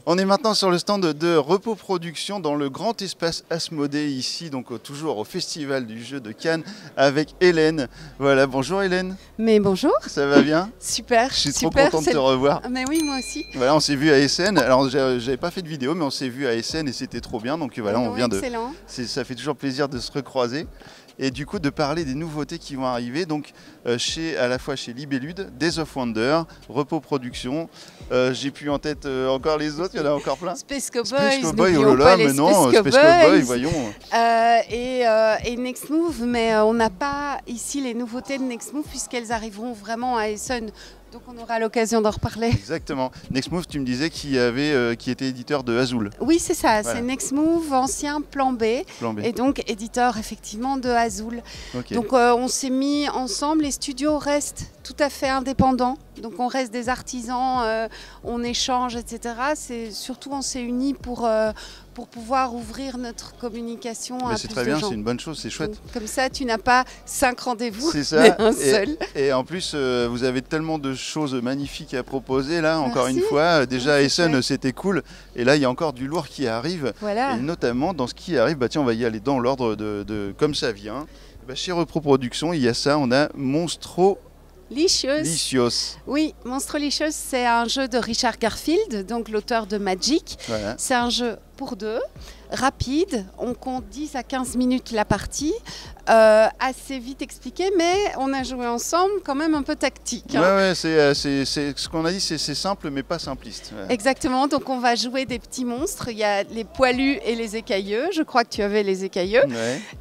On est maintenant sur le stand de Repos Production dans le grand espace Asmodée ici, donc toujours au Festival du jeu de Cannes avec Hélène. Voilà, bonjour Hélène. Mais bonjour. Ça va bien? Super. Je suis trop content de te revoir. Mais oui, moi aussi. Voilà, on s'est vu à Essen. Alors j'avais pas fait de vidéo, mais on s'est vu à Essen et c'était trop bien. Donc voilà, on vient excellent. Ça fait toujours plaisir de se recroiser. Et du coup de parler des nouveautés qui vont arriver donc à la fois chez Libellude, Days of Wonder, Repos Production. J'ai plus en tête encore les autres, il y en a encore plein. Space Cowboys, Space Cowboys, oh là là, mais non, Space Cowboys, voyons. Et Next Move, mais on n'a pas ici les nouveautés de Next Move puisqu'elles arriveront vraiment à Essen. Donc on aura l'occasion d'en reparler. Exactement. Next Move, tu me disais qui était éditeur de Azul. Oui, c'est ça. Voilà. C'est Next Move, ancien Plan B. Et donc éditeur effectivement de Azul. Okay. Donc on s'est mis ensemble. Les studios restent tout à fait indépendants. Donc on reste des artisans, on échange, etc. Surtout on s'est unis pour pouvoir ouvrir notre communication à plus de gens. C'est très bien, c'est une bonne chose, c'est chouette. Donc, comme ça, tu n'as pas 5 rendez-vous, mais un seul. Et en plus, vous avez tellement de choses magnifiques à proposer là, encore une fois. Déjà à Essen, c'était cool. Et là, il y a encore du lourd qui arrive. Voilà. Et notamment dans ce qui arrive, tiens, on va y aller dans l'ordre de comme ça vient. Chez Repos Production, il y a ça, on a Monstro Licious. Oui, Monstro Licious, c'est un jeu de Richard Garfield, donc l'auteur de Magic. Voilà. C'est un jeu pour deux, rapide, on compte 10 à 15 minutes la partie, assez vite expliqué, mais on a joué ensemble quand même un peu tactique. Hein. Ouais, c'est ce qu'on a dit, c'est simple mais pas simpliste. Ouais. Exactement, donc on va jouer des petits monstres, il y a les poilus et les écailleux, je crois que tu avais les écailleux,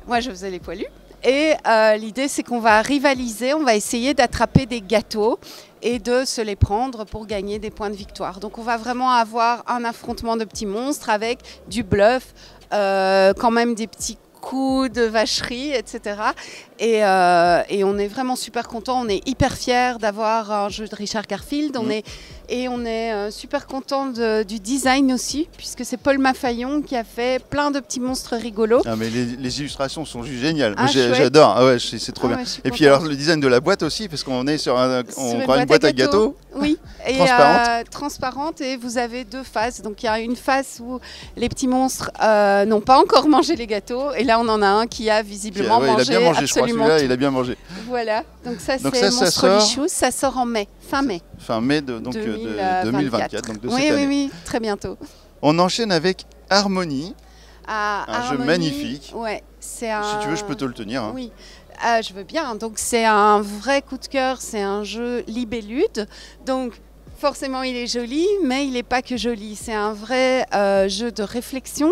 moi je faisais les poilus. Et l'idée, c'est qu'on va rivaliser, on va essayer d'attraper des gâteaux et de se les prendre pour gagner des points de victoire. Donc on va vraiment avoir un affrontement de petits monstres avec du bluff, quand même des petits coups de vacherie, etc. Et on est vraiment super content, on est hyper fiers d'avoir un jeu de Richard Garfield. On est super content du design aussi, puisque c'est Paul Maffaillon qui a fait plein de petits monstres rigolos. Ah, mais les illustrations sont juste géniales. J'adore, ah ouais, c'est trop bien. Et puis alors le design de la boîte aussi, parce qu'on est sur une boîte à gâteaux. Oui, et transparente, et vous avez deux phases. Donc il y a une phase où les petits monstres n'ont pas encore mangé les gâteaux, et là on en a un qui a visiblement mangé. Il a bien mangé, absolument, je crois, celui-là, il a bien mangé. Voilà, donc ça c'est Monstro Licious, ça sort en mai, fin mai. Fin mai de 2024, donc de cette année. Oui, très bientôt. On enchaîne avec Harmony, un jeu magnifique. Ouais, si tu veux, je peux te le tenir. Hein. Oui. Je veux bien. Donc c'est un vrai coup de cœur, c'est un jeu Libellude. Donc forcément il est joli, mais il n'est pas que joli. C'est un vrai jeu de réflexion,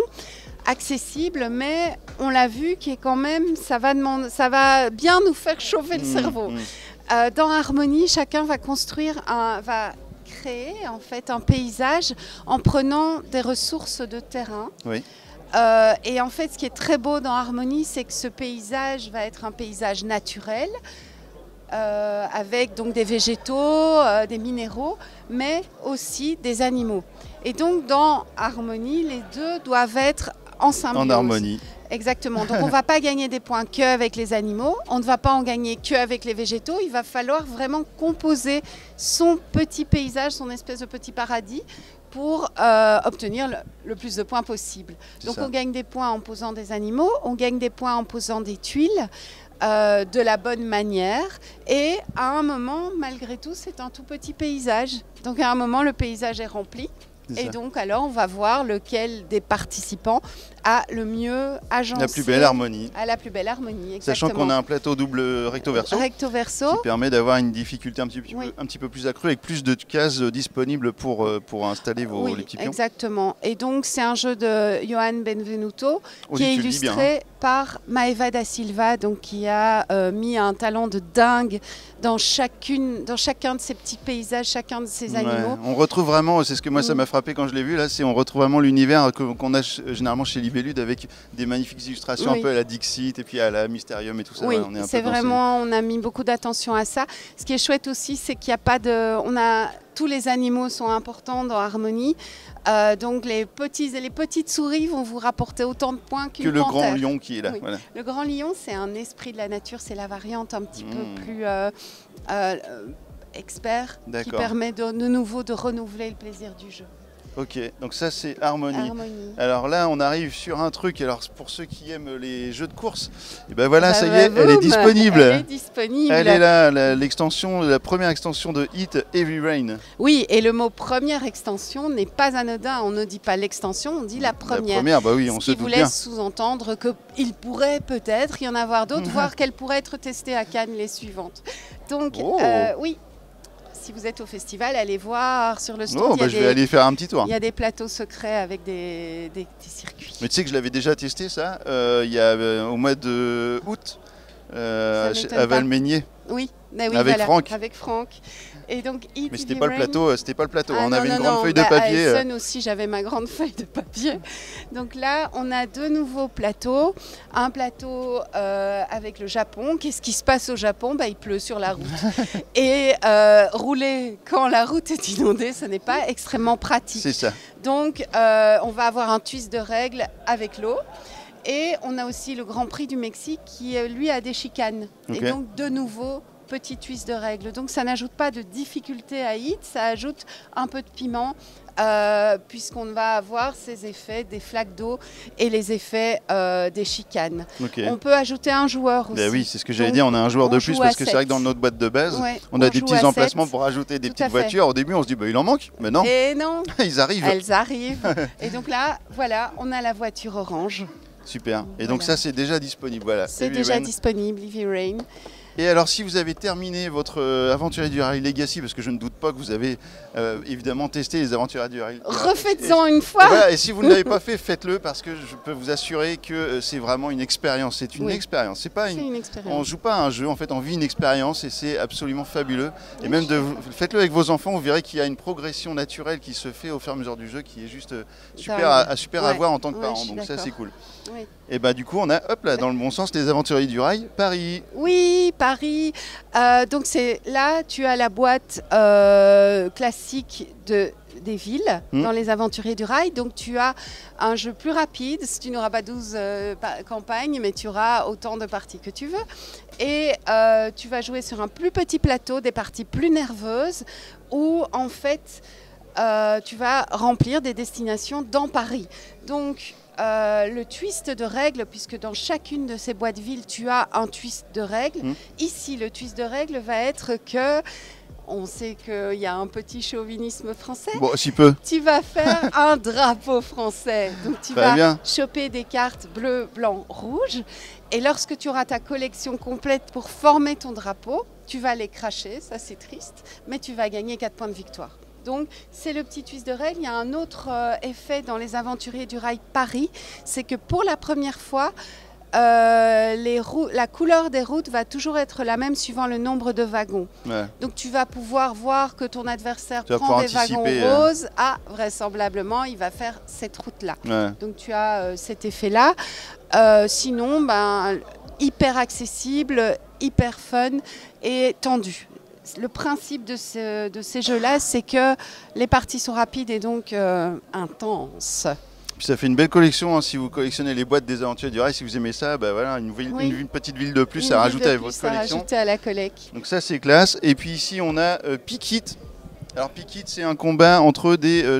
accessible, mais on l'a vu qui est quand même, ça va bien nous faire chauffer le cerveau. Dans Harmony, chacun va va créer en fait un paysage en prenant des ressources de terrain. Oui. Et en fait, ce qui est très beau dans Harmony, c'est que ce paysage va être un paysage naturel, avec donc des végétaux, des minéraux, mais aussi des animaux. Et donc, dans Harmony, les deux doivent être en symbiose. En harmonie. Exactement. Donc, on ne va pas gagner des points qu'avec les animaux, on ne va pas en gagner qu'avec les végétaux. Il va falloir vraiment composer son petit paysage, son espèce de petit paradis, pour obtenir le plus de points possible. Donc on gagne des points en posant des animaux, on gagne des points en posant des tuiles de la bonne manière, et à un moment, malgré tout, c'est un tout petit paysage. Donc à un moment, le paysage est rempli. Et donc alors on va voir lequel des participants a le mieux agencé. La plus belle harmonie. À la plus belle harmonie, Sachant exactement. qu'on a un plateau double recto-verso. Qui permet d'avoir une difficulté un petit peu plus accrue, avec plus de cases disponibles pour installer les petits pions. Exactement. Et donc c'est un jeu de Johan Benvenuto qui est illustré par Maeva da Silva, donc qui a mis un talent de dingue dans chacun de ces petits paysages, chacun de ces animaux. On retrouve vraiment, c'est ce que moi ça m'a frappé quand je l'ai vu, là, on retrouve vraiment l'univers qu'on a généralement chez Libellude, avec des magnifiques illustrations un peu à la Dixit et puis à la Mysterium et tout ça. Oui, c'est vraiment, on a mis beaucoup d'attention à ça. Ce qui est chouette aussi, c'est qu'il n'y a pas de... tous les animaux sont importants dans Harmony. Donc les petites souris vont vous rapporter autant de points qu'une panthère. Que le grand lion qui est là. Oui. Voilà. Le grand lion, c'est un esprit de la nature, c'est la variante un petit peu plus expert, qui permet de nouveau de renouveler le plaisir du jeu. Ok, donc ça c'est Harmonie. Harmonie. Alors là on arrive sur un truc, alors pour ceux qui aiment les jeux de course, et ben voilà, ça y est, elle est disponible. Elle est disponible. Elle est là, la première extension de Hit Heavy Rain. Oui, et le mot première extension n'est pas anodin, on ne dit pas l'extension, on dit la première. La première, bah oui, on se doute bien. Ce qui vous laisse sous-entendre qu'il pourrait peut-être y en avoir d'autres, voire qu'elle pourrait être testée à Cannes les suivantes. Donc oui. Si vous êtes au festival, allez voir sur le stand. Je vais aller faire un petit tour. Il y a des plateaux secrets avec des circuits. Mais tu sais que je l'avais déjà testé ça, au mois de août, à Valmeignier. Oui, oui, avec Franck. Avec Franck. Et donc, mais c'était pas le plateau, on avait une grande feuille de papier. À Essen aussi, j'avais ma grande feuille de papier. Donc là, on a 2 nouveaux plateaux. Un plateau avec le Japon. Qu'est-ce qui se passe au Japon ? Il pleut sur la route. Et rouler quand la route est inondée, ce n'est pas extrêmement pratique. C'est ça. Donc, on va avoir un twist de règles avec l'eau. Et on a aussi le Grand Prix du Mexique qui, lui, a des chicanes. Okay. Et donc, de nouveau, petit twist de règles. Donc, ça n'ajoute pas de difficulté à Hit, ça ajoute un peu de piment, puisqu'on va avoir ces effets des flaques d'eau et les effets des chicanes. Okay. On peut ajouter un joueur aussi. Oui, c'est ce que j'allais dire, on a un joueur de plus, parce que c'est vrai que dans notre boîte de base, on a des petits emplacements pour ajouter des petites voitures. Au début, on se dit, il en manque, mais non. Et non. Ils arrivent. Elles arrivent. Et donc là, voilà, on a la voiture orange. Super. Et donc ça, c'est déjà disponible. Voilà. C'est déjà disponible, Heavy Rain. Et alors, si vous avez terminé votre Aventurier du Rail Legacy, parce que je ne doute pas que vous avez évidemment testé les Aventuriers du Rail. Refaites-en une fois. Voilà, et si vous ne l'avez pas fait, faites-le, parce que je peux vous assurer que c'est vraiment une expérience. C'est une expérience. C'est pas une expérience. On ne joue pas à un jeu, en fait, on vit une expérience et c'est absolument fabuleux. Et même faites-le avec vos enfants, vous verrez qu'il y a une progression naturelle qui se fait au fur et à mesure du jeu, qui est juste super à voir en tant que parent. Donc ça, c'est cool. Oui. Et bah du coup, on a, dans le bon sens, les Aventuriers du Rail, Paris. Oui, Paris. Donc là, tu as la boîte classique des villes dans les Aventuriers du Rail. Donc tu as un jeu plus rapide. Tu n'auras pas 12 campagnes, mais tu auras autant de parties que tu veux. Et tu vas jouer sur un plus petit plateau, des parties plus nerveuses, où en fait, tu vas remplir des destinations dans Paris. Donc, le twist de règles, puisque dans chacune de ces boîtes villes, tu as un twist de règles. Ici, le twist de règles va être que, on sait qu'il y a un petit chauvinisme français. Bon, si peu. Tu vas faire un drapeau français. Donc, tu vas choper des cartes bleu, blanc, rouge. Et lorsque tu auras ta collection complète pour former ton drapeau, tu vas les cracher, ça c'est triste, mais tu vas gagner 4 points de victoire. Donc, c'est le petit twist de règle. Il y a un autre effet dans les Aventuriers du Rail Paris, c'est que pour la première fois, la couleur des routes va toujours être la même suivant le nombre de wagons. Ouais. Donc, tu vas pouvoir voir que ton adversaire prend des wagons roses. Vraisemblablement, il va faire cette route-là. Ouais. Donc, tu as cet effet-là. Sinon, hyper accessible, hyper fun et tendu. Le principe de ces jeux-là, c'est que les parties sont rapides et donc intenses. Puis ça fait une belle collection, hein, si vous collectionnez les boîtes des Aventuriers du Rail, si vous aimez ça, voilà, une petite ville de plus à rajouter à votre collection. Rajouter à la collecte. Donc ça, c'est classe. Et puis ici, on a Pikit. Alors Pikit, c'est un combat entre des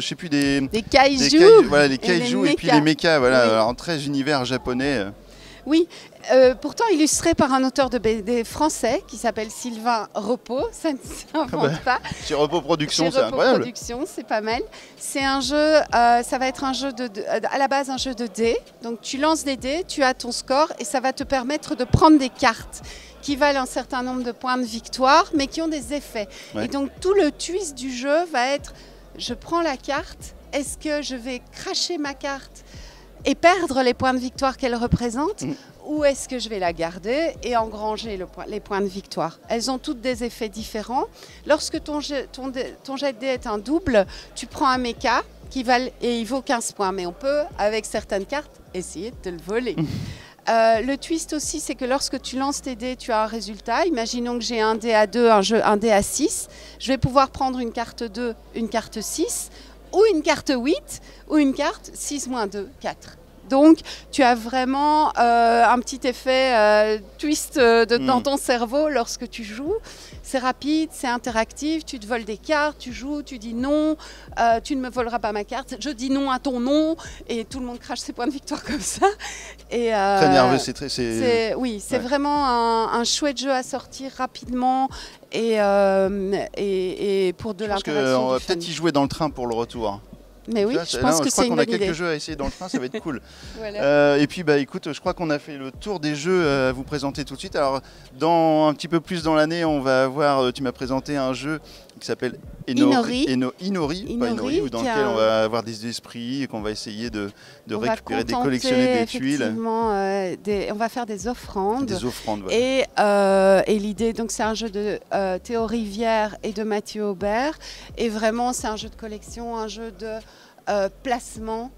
kaiju, voilà, les kaiju et puis les mechas, voilà, alors, très univers japonais. Oui, pourtant illustré par un auteur de BD français qui s'appelle Sylvain Repos, ça ne s'invente pas. Chez Repos Productions, c'est incroyable. Productions, c'est pas mal. C'est un jeu, ça va être un jeu à la base un jeu de dés. Donc tu lances des dés, tu as ton score et ça va te permettre de prendre des cartes qui valent un certain nombre de points de victoire, mais qui ont des effets. Ouais. Et donc tout le twist du jeu va être, je prends la carte, est-ce que je vais cracher ma carte et perdre les points de victoire qu'elle représente, ou est-ce que je vais la garder et engranger les points de victoire? Elles ont toutes des effets différents. Lorsque ton jet de dés est un double, tu prends un mecha et il vaut 15 points. Mais on peut, avec certaines cartes, essayer de te le voler. Le twist aussi, c'est que lorsque tu lances tes dés, tu as un résultat. Imaginons que j'ai un dé à 2, un dé à 6. Je vais pouvoir prendre une carte 2, une carte 6, ou une carte 8, ou une carte 6 moins 2, 4. Donc, tu as vraiment un petit effet twist dans ton cerveau lorsque tu joues. C'est rapide, c'est interactif, tu te voles des cartes, tu joues, tu dis non, tu ne me voleras pas ma carte, je dis non à ton nom, et tout le monde crache ses points de victoire comme ça. Et, très nerveux, oui, c'est vraiment un chouette jeu à sortir rapidement et pour de l'interaction. On va peut-être y jouer dans le train pour le retour. Mais oui, je pense que c'est une bonne idée. Je crois qu'on a quelques jeux à essayer dans le train, ça va être cool. Voilà. Et puis, écoute, je crois qu'on a fait le tour des jeux à vous présenter tout de suite. Alors, un petit peu plus dans l'année, on va avoir, tu m'as présenté un jeu qui s'appelle Inori, dans lequel on va avoir des esprits et qu'on va essayer de récupérer, collectionner des tuiles. On va faire des offrandes. Voilà. Et l'idée, donc c'est un jeu de Théo Rivière et de Mathieu Aubert. Et vraiment, c'est un jeu de collection, un jeu de placement.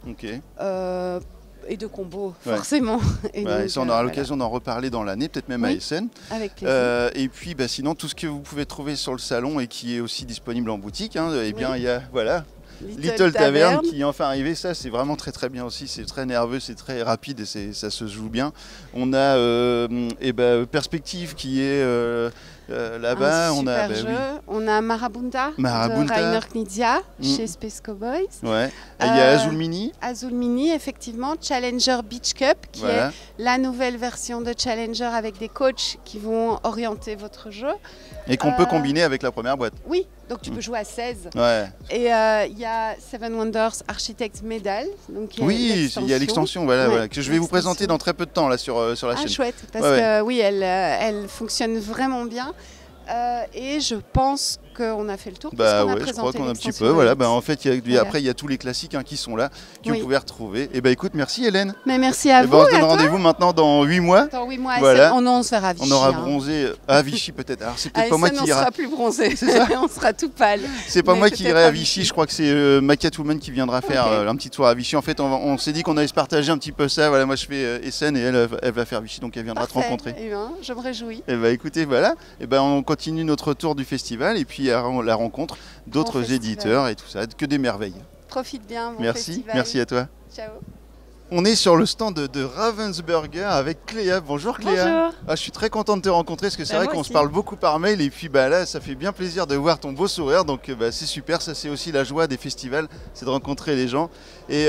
Et de combos, forcément. Et donc, ça, on aura l'occasion d'en reparler dans l'année, peut-être même à Essen. Avec plaisir. Et puis, sinon, tout ce que vous pouvez trouver sur le salon et qui est aussi disponible en boutique, il y a Little Tavern qui est enfin arrivé. Ça, c'est vraiment très très bien aussi. C'est très nerveux, c'est très rapide et ça se joue bien. On a Perspective qui est là-bas. On a on a Marabunta de Rainer Knizia chez Space Cowboys. Il y a Azul Mini. Azul Mini, effectivement. Challenger Beach Cup qui est la nouvelle version de Challenger avec des coachs qui vont orienter votre jeu. Et qu'on peut combiner avec la première boîte. Oui, donc tu peux jouer à 16. Et il y a Seven Wonders Architects Medal. Donc il y a l'extension que je vais vous présenter dans très peu de temps là, sur la chaîne. Ah chouette, parce que elle fonctionne vraiment bien. Et je pense qu'on a fait le tour. Je crois qu'on a un petit peu. En fait, après, il y a tous les classiques qui sont là, que vous pouvez retrouver. Et écoute, merci Hélène. Mais merci à vous. On se donne rendez-vous maintenant dans 8 mois. Dans 8 mois, on se verra à Vichy. On aura bronzé à Vichy peut-être. Alors, c'est peut-être pas moi qui ira. On sera plus bronzé. On sera tout pâle. C'est pas moi qui irai à Vichy. Je crois que c'est ma Catwoman qui viendra faire un petit tour à Vichy. En fait, on s'est dit qu'on allait se partager un petit peu ça. Voilà, moi je fais Essen et elle va faire Vichy, donc elle viendra te rencontrer. Je me réjouis. Écoutez, on continue notre tour du festival et puis à la rencontre d'autres éditeurs et tout ça, que des merveilles. Profite bien, bon festival. Merci à toi. Ciao. On est sur le stand de Ravensburger avec Cléa. Bonjour Cléa. Bonjour. Je suis très content de te rencontrer parce que c'est vrai qu'on se parle beaucoup par mail et puis là ça fait bien plaisir de voir ton beau sourire, donc c'est super, ça c'est aussi la joie des festivals, c'est de rencontrer les gens. Et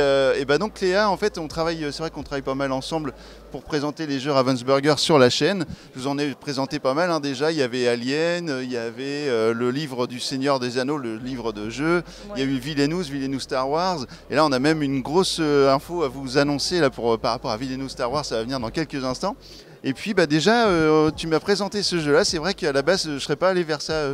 donc Cléa, en fait c'est vrai qu'on travaille pas mal ensemble pour présenter les jeux Ravensburger sur la chaîne. Je vous en ai présenté pas mal déjà, il y avait Alien, il y avait le livre du Seigneur des Anneaux, le livre de jeu, il y a eu Villainous Star Wars, et là on a même une grosse info à vous annoncer là, par rapport à Villainous Star Wars, ça va venir dans quelques instants. Et puis déjà, tu m'as présenté ce jeu-là, c'est vrai qu'à la base je ne serais pas allé vers ça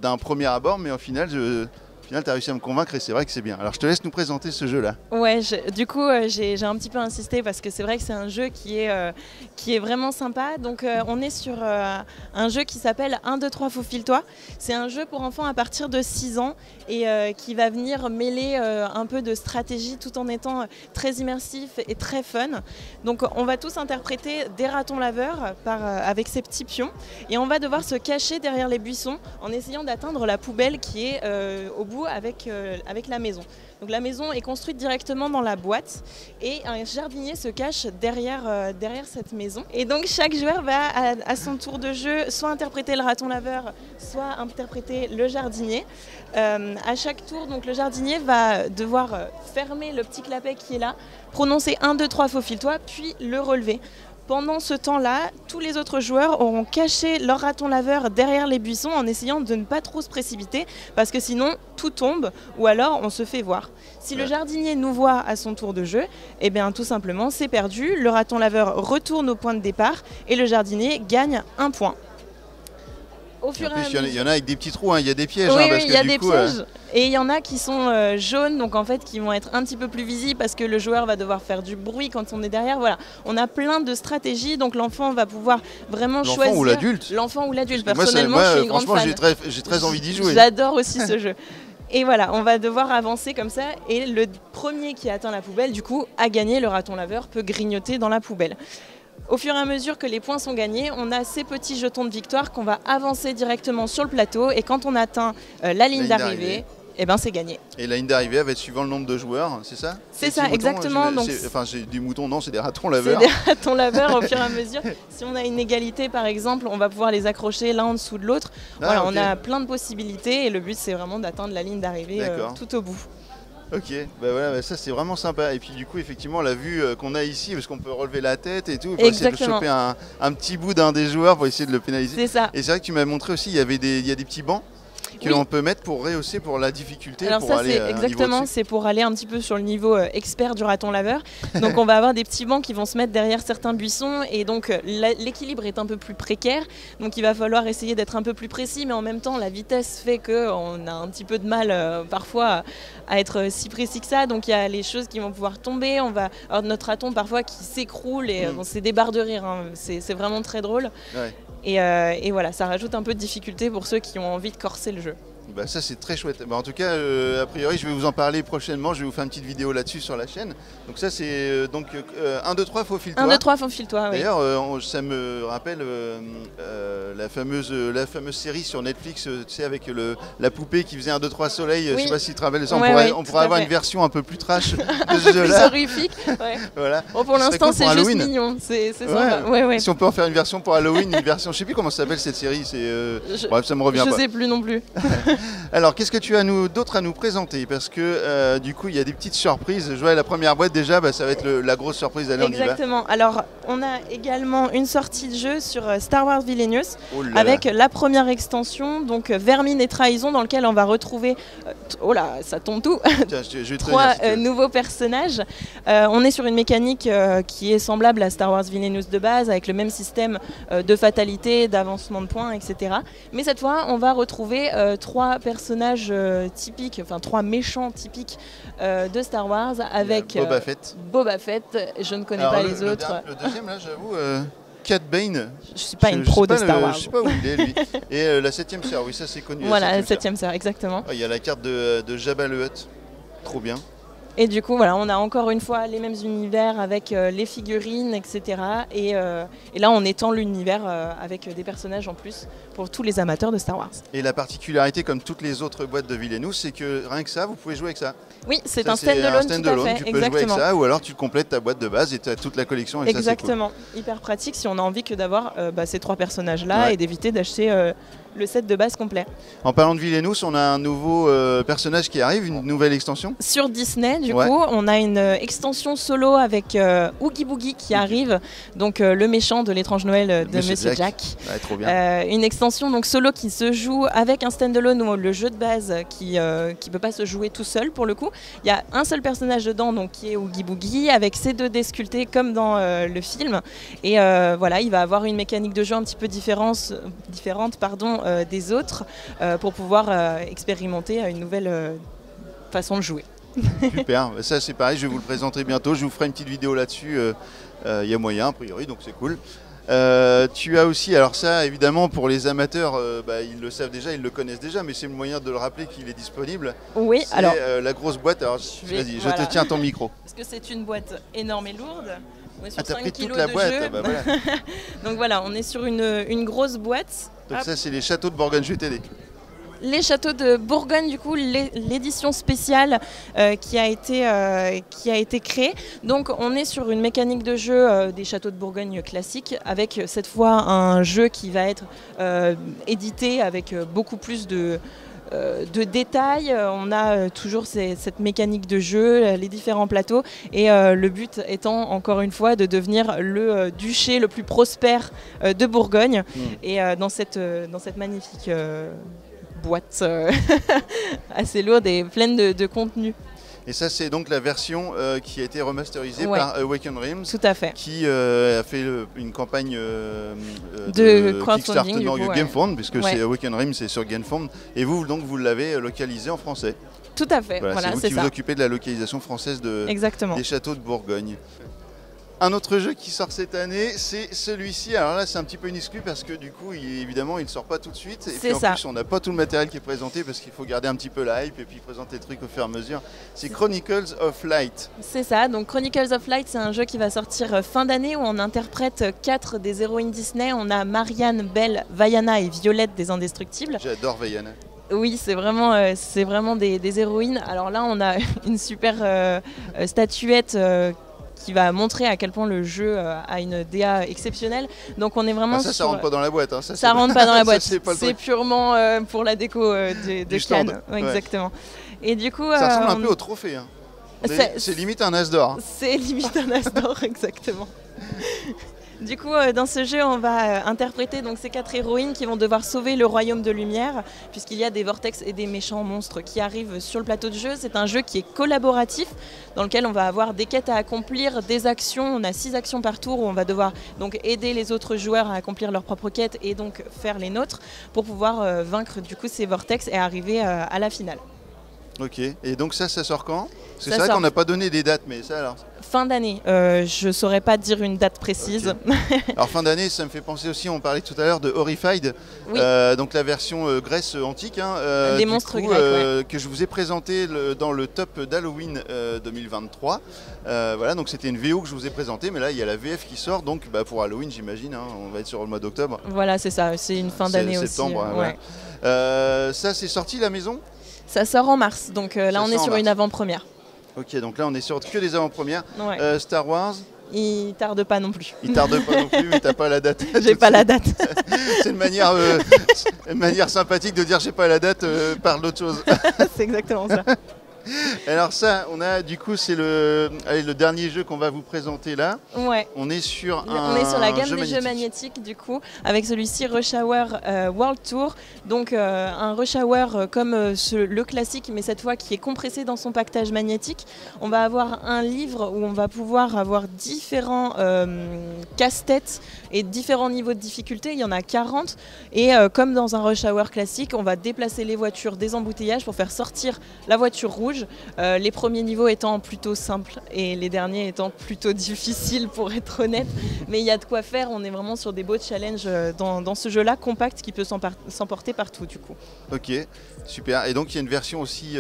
d'un premier abord, mais au final tu as réussi à me convaincre et c'est vrai que c'est bien. Alors je te laisse nous présenter ce jeu-là. Ouais, du coup j'ai un petit peu insisté parce que c'est vrai que c'est un jeu qui est vraiment sympa. Donc on est sur un jeu qui s'appelle 1, 2, 3, faufile-toi. C'est un jeu pour enfants à partir de 6 ans et qui va venir mêler un peu de stratégie tout en étant très immersif et très fun. Donc on va tous interpréter des ratons laveurs avec ces petits pions et on va devoir se cacher derrière les buissons en essayant d'atteindre la poubelle qui est au bout avec la maison. Donc la maison est construite directement dans la boîte et un jardinier se cache derrière cette maison. Et donc chaque joueur va à son tour de jeu soit interpréter le raton laveur, soit interpréter le jardinier. À chaque tour, donc, le jardinier va devoir fermer le petit clapet qui est là, prononcer 1, 2, 3, faufile-toi, puis le relever. Pendant ce temps-là, tous les autres joueurs auront caché leur raton laveur derrière les buissons en essayant de ne pas trop se précipiter parce que sinon tout tombe ou alors on se fait voir. Si le jardinier nous voit à son tour de jeu, eh bien tout simplement c'est perdu, le raton laveur retourne au point de départ et le jardinier gagne 1 point. Au fur et à mesure, il y en a avec des petits trous, il y a des pièges. Oui, parce il y a des pièges. Et il y en a qui sont jaunes, donc en fait qui vont être un petit peu plus visibles parce que le joueur va devoir faire du bruit quand on est derrière. Voilà, on a plein de stratégies, donc l'enfant va pouvoir vraiment choisir. L'enfant ou l'adulte. L'enfant ou l'adulte. Personnellement, je suis une grande fan. J'ai très envie d'y jouer. J'adore aussi ce jeu. Et voilà, on va devoir avancer comme ça. Et le premier qui atteint la poubelle, du coup, a gagné. Le raton laveur peut grignoter dans la poubelle. Au fur et à mesure que les points sont gagnés, on a ces petits jetons de victoire qu'on va avancer directement sur le plateau. Et quand on atteint la ligne d'arrivée, et ben c'est gagné. Et la ligne d'arrivée elle va être suivant le nombre de joueurs, c'est ça? C'est ça, exactement. Donc, enfin, j'ai des moutons, non, c'est des ratons laveurs. C'est des ratons laveurs au fur et à mesure. Si on a une égalité, par exemple, on va pouvoir les accrocher l'un en dessous de l'autre. Voilà, okay. On a plein de possibilités et le but, c'est vraiment d'atteindre la ligne d'arrivée tout au bout. Ok, bah voilà, bah ça c'est vraiment sympa. Et puis du coup, effectivement, la vue qu'on a ici, parce qu'on peut relever la tête et tout, pour essayer de choper un petit bout d'un des joueurs pour essayer de le pénaliser. C'est ça. Et c'est vrai que tu m'as montré aussi, il y a des petits bancs que l'on peut mettre pour rehausser pour la difficulté. Alors pour ça aller c'est exactement, c'est pour aller un petit peu sur le niveau expert du raton laveur. Donc on va avoir des petits bancs qui vont se mettre derrière certains buissons et donc l'équilibre est un peu plus précaire. Donc il va falloir essayer d'être un peu plus précis, mais en même temps la vitesse fait qu'on a un petit peu de mal parfois à être si précis que ça. Donc il y a les choses qui vont pouvoir tomber. On va avoir notre raton parfois qui s'écroule et bon, c'est des barres de rire. Hein. C'est vraiment très drôle. Ouais. Et voilà, ça rajoute un peu de difficulté pour ceux qui ont envie de corser le jeu. Bah ça c'est très chouette. Bah en tout cas, a priori, je vais vous en parler prochainement. Je vais vous faire une petite vidéo là-dessus sur la chaîne. Donc ça c'est 1, 2, 3, faufile-toi. 1, 2, 3, faufile-toi, oui. D'ailleurs, ça me rappelle la fameuse série sur Netflix, tu sais, avec la poupée qui faisait 1, 2, 3 soleil. Oui. Je sais pas si tu te rappelles ça. On pourrait avoir une version un peu plus trash de ce jeu-là. Plus horrifique. Ouais. Voilà. Bon, pour l'instant, c'est juste mignon. C'est sympa. Ouais. Si on peut en faire une version pour Halloween, une version, je sais plus comment ça s'appelle cette série. Bref, ça me revient pas. Je sais plus non plus. Alors, qu'est-ce que tu as d'autre à nous présenter? Parce que du coup, il y a des petites surprises. Je vois la première boîte déjà, ça va être la grosse surprise d'aller. Exactement. Alors, on a également une sortie de jeu sur Star Wars Villainous avec la première extension, donc Vermine et Trahison, dans lequel on va retrouver, oh là, ça tombe tout, tiens, 3 nouveaux personnages. On est sur une mécanique qui est semblable à Star Wars Villainous de base, avec le même système de fatalité, d'avancement de points, etc. Mais cette fois, on va retrouver 3 personnages typiques, enfin 3 méchants typiques de Star Wars avec Boba Fett, je ne connais pas les autres. Le deuxième là, j'avoue, Cad Bane. Je ne suis pas une pro de Star Wars. Je ne sais pas où il est lui. Et la 7ème sœur, oui ça c'est connu. Voilà, la 7ème sœur, exactement. Il y a la carte de Jabba le Hutt, trop bien. Et du coup, voilà, on a encore une fois les mêmes univers avec les figurines, etc. Et là, on étend l'univers avec des personnages en plus pour tous les amateurs de Star Wars. Et la particularité, comme toutes les autres boîtes de Villainous, c'est que rien que ça, vous pouvez jouer avec ça. Oui, c'est un stand-alone, tout à fait. Tu peux jouer avec ça, ou alors tu complètes ta boîte de base et tu as toute la collection. Et exactement, ça, cool. Hyper pratique si on a envie que d'avoir ces 3 personnages-là et d'éviter d'acheter le set de base complet. En parlant de Villainous, on a un nouveau personnage qui arrive, une nouvelle extension. Sur Disney, du coup, on a une extension solo avec Oogie Boogie qui arrive, donc le méchant de l'étrange Noël de Monsieur Jack. Ouais, trop bien. Une extension donc solo qui se joue avec un stand-alone ou le jeu de base qui peut pas se jouer tout seul pour le coup. Il y a un seul personnage dedans, donc qui est Oogie Boogie, avec ses 2 dés sculptés comme dans le film. Et voilà, il va avoir une mécanique de jeu un petit peu différente, des autres pour pouvoir expérimenter une nouvelle façon de jouer. Super, ça c'est pareil, je vais vous le présenter bientôt, je vous ferai une petite vidéo là-dessus, il y a moyen a priori, donc c'est cool. Tu as aussi, alors ça évidemment pour les amateurs, ils le savent déjà, ils le connaissent déjà, mais c'est le moyen de le rappeler qu'il est disponible. Oui, alors la grosse boîte, alors vas-y, je te tiens ton micro. Parce que c'est une boîte énorme et lourde. T'as pris toute la boîte, voilà. Donc voilà, on est sur une grosse boîte. Donc ça c'est les châteaux de Bourgogne, je vais t'aider. Les châteaux de Bourgogne, du coup, l'édition spéciale qui a été créée. Donc on est sur une mécanique de jeu des châteaux de Bourgogne classiques, avec cette fois un jeu qui va être édité avec beaucoup plus de détails. On a toujours cette mécanique de jeu, les différents plateaux, et le but étant encore une fois de devenir le duché le plus prospère de Bourgogne. Et dans cette magnifique boîte assez lourde et pleine de contenu. Et ça, c'est donc la version qui a été remasterisée par Awaken Realms. Tout à fait. Qui a fait une campagne de Kickstarter GameFound, puisque c'est Awaken Realms, c'est sur GameFound. Et vous, donc, vous l'avez localisé en français. Tout à fait. Voilà, c'est vous qui vous occupez de la localisation française des châteaux de Bourgogne. Un autre jeu qui sort cette année, c'est celui-ci. Alors là, c'est un petit peu une exclue parce que du coup, évidemment, il ne sort pas tout de suite. Et puis en plus, on n'a pas tout le matériel qui est présenté parce qu'il faut garder un petit peu la hype et puis présenter les trucs au fur et à mesure. C'est Chronicles of Light. C'est ça. Donc Chronicles of Light, c'est un jeu qui va sortir fin d'année où on interprète 4 des héroïnes Disney. On a Marianne, Belle, Vaiana et Violette des Indestructibles. J'adore Vaiana. Oui, c'est vraiment des héroïnes. Alors là, on a une super statuette qui va montrer à quel point le jeu a une DA exceptionnelle. Donc on est vraiment ça rentre pas dans la boîte. Hein. Ça rentre pas dans la boîte. C'est purement pour la déco de Cannes. Ouais, exactement. Et du coup, ça ressemble un peu au trophée. Hein. C'est limite un as d'or. C'est limite un as d'or, exactement. Du coup, dans ce jeu, on va interpréter donc ces 4 héroïnes qui vont devoir sauver le royaume de lumière, puisqu'il y a des vortex et des méchants monstres qui arrivent sur le plateau de jeu. C'est un jeu qui est collaboratif, dans lequel on va avoir des quêtes à accomplir, des actions. On a 6 actions par tour où on va devoir donc aider les autres joueurs à accomplir leurs propres quêtes et donc faire les nôtres pour pouvoir vaincre du coup ces vortex et arriver à la finale. Ok, et donc ça sort quand? C'est vrai qu'on n'a pas donné des dates, mais ça alors... Fin d'année, je ne saurais pas dire une date précise. Okay. Alors fin d'année, ça me fait penser aussi, on parlait tout à l'heure de Horrified, oui. Donc la version Grèce antique, hein, les monstres grecs, ouais. Que je vous ai présenté dans le top d'Halloween 2023. Voilà, donc c'était une VO que je vous ai présentée, mais là il y a la VF qui sort, donc pour Halloween j'imagine, hein, on va être sur le mois d'octobre. Voilà, c'est ça, c'est une fin d'année aussi. Septembre, ouais. Ça c'est sorti la maison? Ça sort en mars, donc là on est sur une avant-première. Ok, donc là on est sur que des avant-premières. Ouais. Star Wars? Il tarde pas non plus. Il tarde pas non plus, mais t'as pas la date. J'ai pas la date. C'est une manière sympathique de dire j'ai pas la date, parle d'autre chose. C'est exactement ça. Alors ça, on a du coup c'est le dernier jeu qu'on va vous présenter là. Ouais. On est sur la gamme des jeux magnétiques du coup, avec celui-ci Rush Hour World Tour. Donc un Rush Hour comme le classique, mais cette fois qui est compressé dans son pactage magnétique. On va avoir un livre où on va pouvoir avoir différents casse-têtes et différents niveaux de difficulté. Il y en a 40. Et comme dans un Rush Hour classique, on va déplacer les voitures des embouteillages pour faire sortir la voiture rouge. Les premiers niveaux étant plutôt simples et les derniers étant plutôt difficiles pour être honnête, mais il y a de quoi faire. On est vraiment sur des beaux challenges dans ce jeu là compact qui peut s'emporter partout du coup. Ok, super. Et donc il y a une version aussi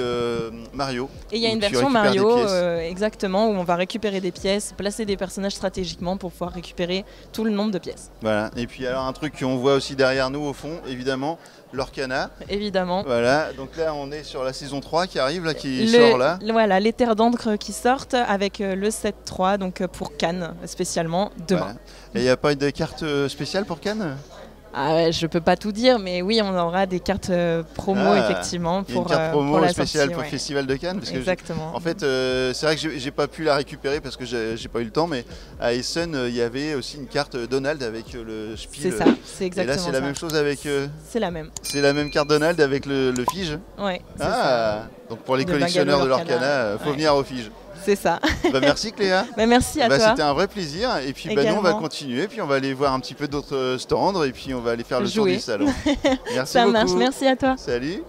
Mario. Et il y a une version Mario exactement, où on va récupérer des pièces, placer des personnages stratégiquement pour pouvoir récupérer tout le nombre de pièces. Voilà, et puis alors un truc qu'on voit aussi derrière nous au fond, évidemment, l'Orcana. Évidemment. Voilà, donc là on est sur la saison 3 qui arrive, là, qui sort là. Voilà, les terres d'encre qui sortent avec le 7-3, donc pour Cannes spécialement demain. Voilà. Et il n'y a pas de carte spéciale pour Cannes? Ah ouais, je peux pas tout dire, mais oui, on aura des cartes promo effectivement pour, une carte promo pour la spéciale sortie, pour le Festival de Cannes. Parce exactement. Que en fait, c'est vrai que j'ai pas pu la récupérer parce que j'ai pas eu le temps, mais à Essen, il y avait aussi une carte Donald avec le Spiel. C'est ça, c'est exactement ça. Et là, c'est la même chose avec. C'est la même. C'est la même carte Donald avec le Fige. Ouais. Ah, donc pour les collectionneurs de l'Orcana, faut venir au Fige. C'est ça. Merci Cléa. Merci à toi. C'était un vrai plaisir. Et puis nous on va continuer. Puis on va aller voir un petit peu d'autres stands. Et puis on va aller faire le tour du salon. Merci Ça beaucoup. marche. Merci à toi. Salut.